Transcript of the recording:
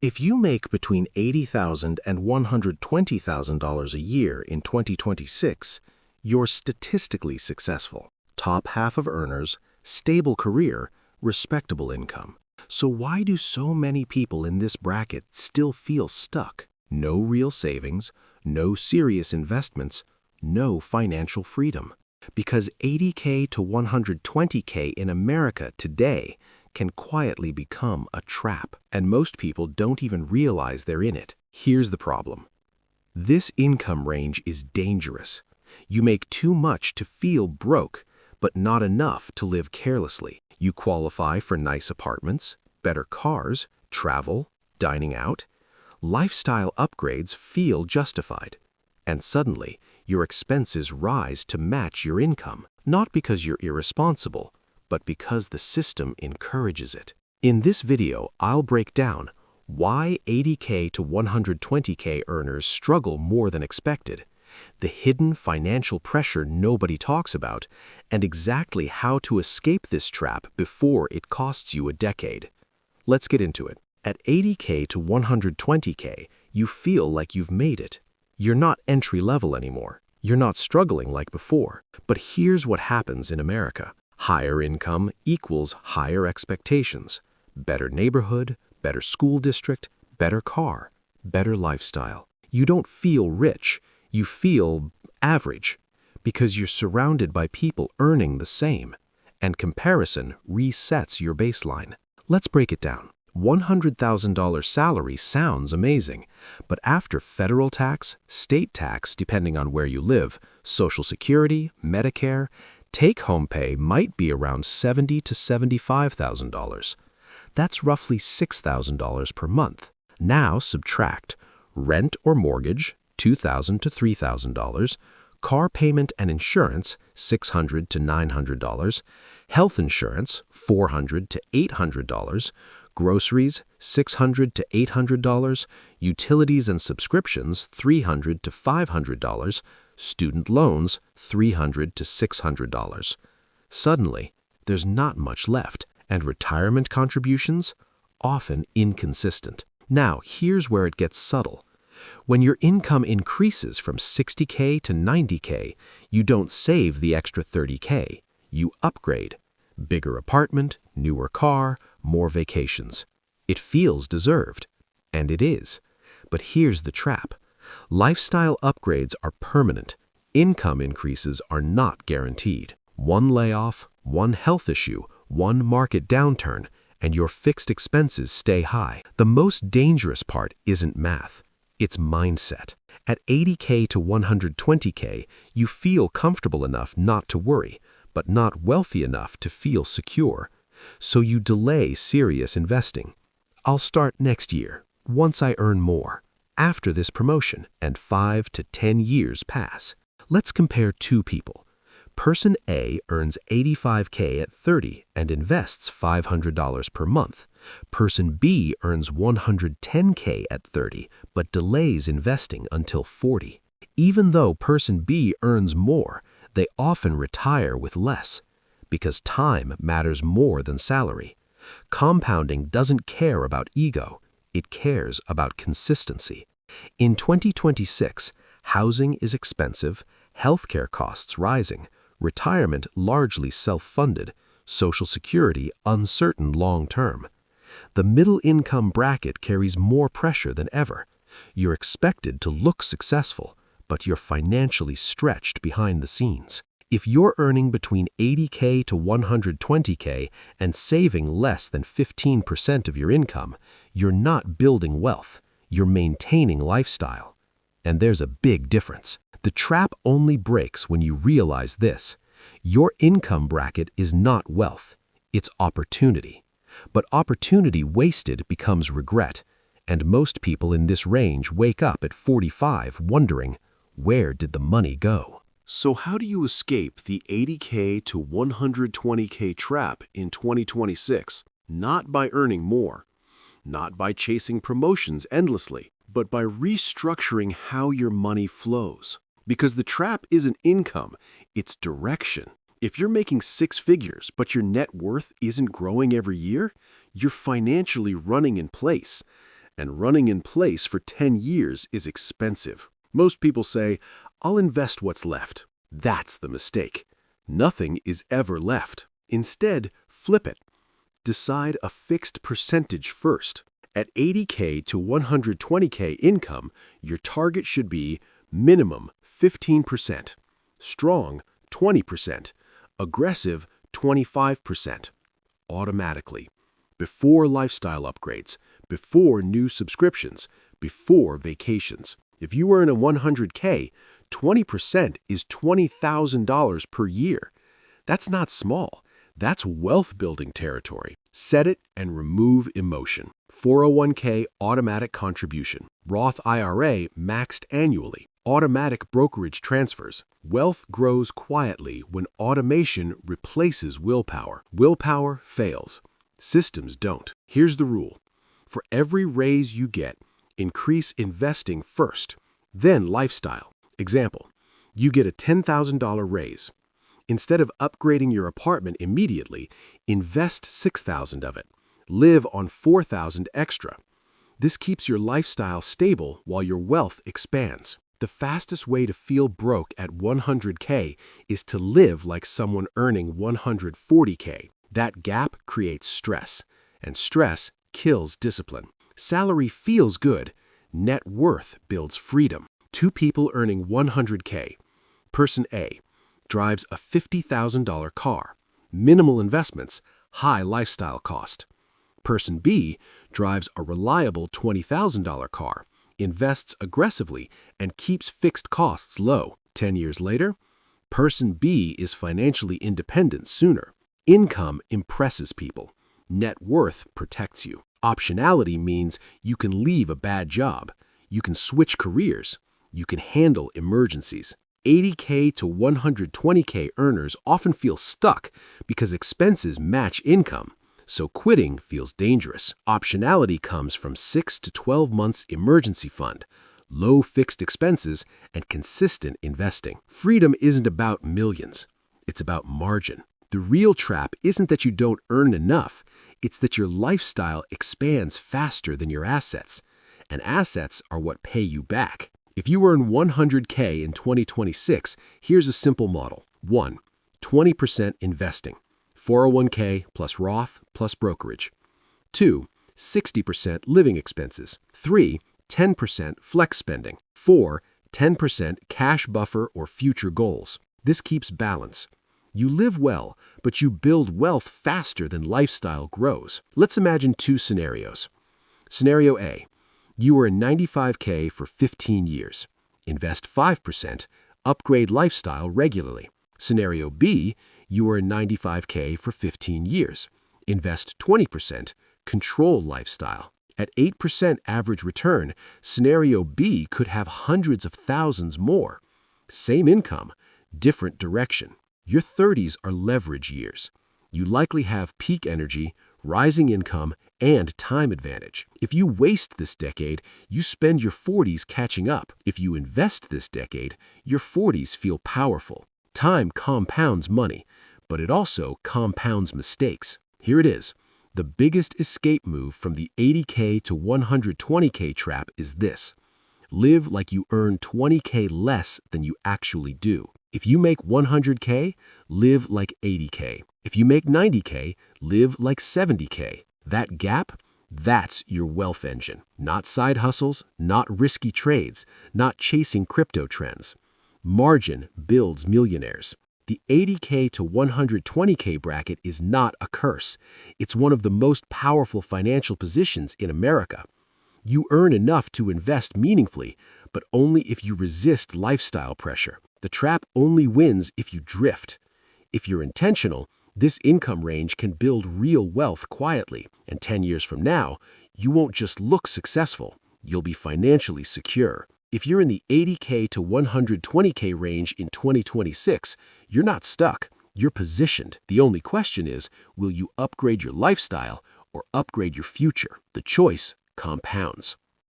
If you make between $80,000 and $120,000 a year in 2026, you're statistically successful. Top half of earners, stable career, respectable income. So why do so many people in this bracket still feel stuck? No real savings, no serious investments, no financial freedom. Because 80K to 120K in America today can quietly become a trap, and most people don't even realize they're in it. Here's the problem. This income range is dangerous. You make too much to feel broke, but not enough to live carelessly. You qualify for nice apartments, better cars, travel, dining out. Lifestyle upgrades feel justified. And suddenly, your expenses rise to match your income, not because you're irresponsible, but because the system encourages it. In this video, I'll break down why 80K to 120K earners struggle more than expected, the hidden financial pressure nobody talks about, and exactly how to escape this trap before it costs you a decade. Let's get into it. At 80K to 120K, you feel like you've made it. You're not entry-level anymore. You're not struggling like before. But here's what happens in America. Higher income equals higher expectations. Better neighborhood, better school district, better car, better lifestyle. You don't feel rich. You feel average because you're surrounded by people earning the same, and comparison resets your baseline. Let's break it down. $100,000 salary sounds amazing, but after federal tax, state tax depending on where you live, Social Security, Medicare, take-home pay might be around $70,000 to $75,000. That's roughly $6,000 per month. Now subtract rent or mortgage, $2,000 to $3,000, car payment and insurance, $600 to $900, health insurance, $400 to $800, groceries, $600 to $800, utilities and subscriptions, $300 to $500, student loans, $300 to $600. Suddenly, there's not much left, and retirement contributions, often inconsistent. Now, here's where it gets subtle. When your income increases from 60K to 90K, you don't save the extra 30K. You upgrade. Bigger apartment, newer car, more vacations. It feels deserved. And it is. But here's the trap. Lifestyle upgrades are permanent. Income increases are not guaranteed. One layoff, one health issue, one market downturn, and your fixed expenses stay high. The most dangerous part isn't math. It's mindset. At 80K to 120K, you feel comfortable enough not to worry, but not wealthy enough to feel secure. So you delay serious investing. I'll start next year, once I earn more, after this promotion, and 5 to 10 years pass. Let's compare two people. Person A earns 85K at 30 and invests $500 per month. Person B earns 110K at 30 but delays investing until 40. Even though person B earns more, they often retire with less because time matters more than salary. Compounding doesn't care about ego, it cares about consistency. In 2026, housing is expensive, healthcare costs rising, retirement largely self-funded, Social Security uncertain long-term. The middle-income bracket carries more pressure than ever. You're expected to look successful, but you're financially stretched behind the scenes. If you're earning between 80K to 120K and saving less than 15% of your income, you're not building wealth, you're maintaining lifestyle. And there's a big difference. The trap only breaks when you realize this. Your income bracket is not wealth, it's opportunity. But opportunity wasted becomes regret, and most people in this range wake up at 45 wondering, where did the money go? So how do you escape the 80K to 120K trap in 2026? Not by earning more, not by chasing promotions endlessly, but by restructuring how your money flows. Because the trap isn't income, it's direction. If you're making six figures, but your net worth isn't growing every year, you're financially running in place. and running in place for 10 years is expensive. Most people say, "I'll invest what's left." That's the mistake. Nothing is ever left. Instead, flip it. Decide a fixed percentage first. At 80K to 120K income, your target should be minimum 15%, strong 20%, aggressive 25%, automatically, before lifestyle upgrades, before new subscriptions, before vacations. If you earn a 100K, 20% is $20,000 per year. That's not small. That's wealth-building territory. Set it and remove emotion. 401k automatic contribution. Roth IRA maxed annually. Automatic brokerage transfers. Wealth grows quietly when automation replaces willpower. Willpower fails. Systems don't. Here's the rule. For every raise you get, increase investing first, then lifestyle. Example, you get a $10,000 raise. Instead of upgrading your apartment immediately, invest $6,000 of it. Live on $4,000 extra. This keeps your lifestyle stable while your wealth expands. The fastest way to feel broke at 100K is to live like someone earning 140K. That gap creates stress, and stress kills discipline. Salary feels good. Net worth builds freedom. Two people earning 100K. Person A drives a $50,000 car, minimal investments, high lifestyle cost. Person B drives a reliable $20,000 car, invests aggressively, and keeps fixed costs low. 10 years later, Person B is financially independent sooner. Income impresses people. Net worth protects you. Optionality means you can leave a bad job. You can switch careers. You can handle emergencies. 80K to 120K earners often feel stuck because expenses match income, so quitting feels dangerous. Optionality comes from 6 to 12 months emergency fund, low fixed expenses, and consistent investing. Freedom isn't about millions. It's about margin. The real trap isn't that you don't earn enough. It's that your lifestyle expands faster than your assets, and assets are what pay you back. If you earn 100K in 2026, here's a simple model. 1. 20% investing, 401k plus Roth plus brokerage. 2. 60% living expenses. 3. 10% flex spending. 4. 10% cash buffer or future goals. This keeps balance. You live well, but you build wealth faster than lifestyle grows. Let's imagine two scenarios. Scenario A. You earn 95K for 15 years. Invest 5%, upgrade lifestyle regularly. Scenario B, you earn 95K for 15 years. Invest 20%, control lifestyle. At 8% average return, Scenario B could have hundreds of thousands more. Same income, different direction. Your 30s are leverage years. You likely have peak energy, rising income, and time advantage. If you waste this decade, you spend your 40s catching up. If you invest this decade, your 40s feel powerful. Time compounds money, but it also compounds mistakes. Here it is. The biggest escape move from the 80K to 120K trap is this. Live like you earn 20K less than you actually do. If you make 100K, live like 80K. If you make 90K, live like 70K. That gap, that's your wealth engine. Not side hustles, not risky trades, not chasing crypto trends. Margin builds millionaires. The 80K to 120K bracket is not a curse. It's one of the most powerful financial positions in America. You earn enough to invest meaningfully, but only if you resist lifestyle pressure. The trap only wins if you drift. If you're intentional, this income range can build real wealth quietly, and 10 years from now, you won't just look successful, you'll be financially secure. If you're in the 80K to 120K range in 2026, you're not stuck, you're positioned. The only question is, will you upgrade your lifestyle or upgrade your future? The choice compounds.